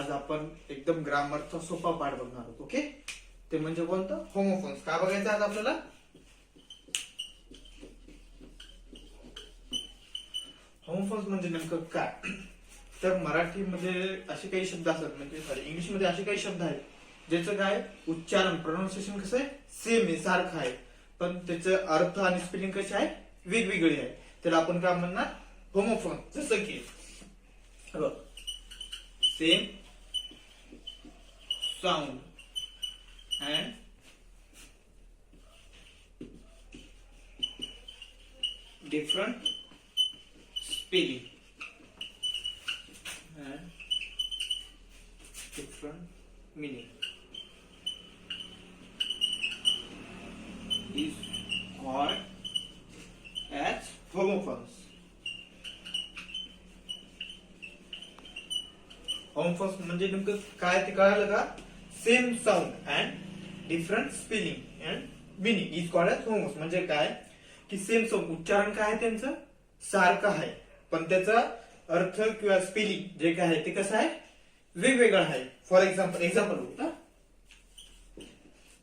आज आपण एकदम ग्रामरचा सोपा पाठ बघणार आहोत. ओके, ते म्हणजे कोणतं? होमोफोन्स. काय बघायचं आज आपल्याला? होमोफोन्स म्हणजे नेमकं काय? तर मराठीमध्ये असे काही शब्द असतात, म्हणजे सॉरी इंग्लिशमध्ये असे काही शब्द आहेत ज्याचं काय उच्चारण प्रोनाउन्सिएशन कसं आहे, सेम आहे, सारखं आहे, पण त्याचं अर्थ आणि स्पेलिंग कसे आहे, वेगवेगळी आहे. त्याला आपण काय म्हणणार? होमोफोन. जसं की same sound and different spelling and different meaning is called as homophones. Homophones म्हणजे नेमकं काय ते कळालं का? Same sound and different spelling and meaning is called as homophones. म्हणजे काय की सेम साऊंड, उच्चारण काय आहे त्यांचं सारखं आहे, पण त्याचा अर्थ किंवा स्पेलिंग जे काय आहे ते कसं आहे, वेगवेगळं आहे. फॉर एक्झाम्पल होता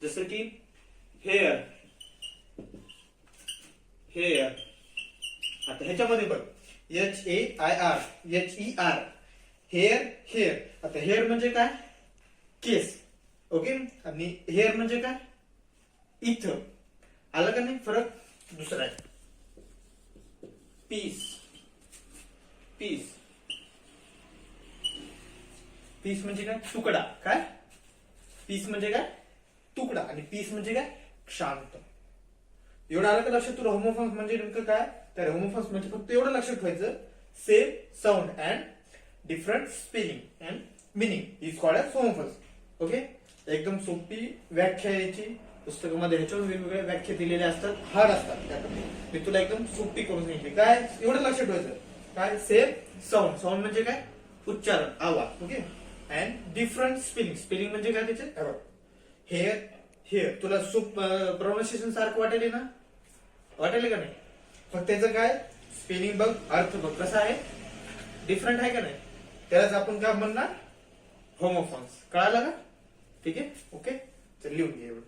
जसं की हेअर. हेअर आता ह्याच्यामध्ये बघ HAIR HER हेअर. हेअर आता हेअर म्हणजे काय? केस. ओके, आणि हेअर म्हणजे काय? इथं. आलं का नाही फरक? दुसरा आहे पीस. पीस. पीस म्हणजे काय? तुकडा. काय? पीस म्हणजे काय? तुकडा. आणि पीस म्हणजे काय? शांत. एवढं आलं का लक्षात तुला? होमोफोन्स म्हणजे नेमकं काय? तर होमोफोन्स म्हणजे फक्त एवढं लक्षात ठेवायचं, same sound and different spelling and meaning is called as homophones. Okay, एकदम सोपी व्याख्या याची पुस्तकामध्ये ह्याच्यावर वेगवेगळ्या व्याख्या दिलेल्या असतात, हार्ड असतात. मी तुला एकदम सोपी करून सांगितली. काय एवढं लक्षात ठेवायचं? काय? Same sound. साऊंड म्हणजे काय? उच्चारण, आवाज. Okay, and different spelling. Spelling म्हणजे काय त्याचे? हेअर. हेअर तुला प्रोनाउन्सिएशन सारखं वाटेल ना? वाटेल का नाही? फक्त त्याचं काय स्पेलिंग बघ, अर्थ बघ कसा आहे, डिफरंट आहे का नाही? त्यालाच आपण काय म्हणणार? होमोफोन्स. कळालं का? ठीक आहे. ओके, चल लिहून घे एवढं.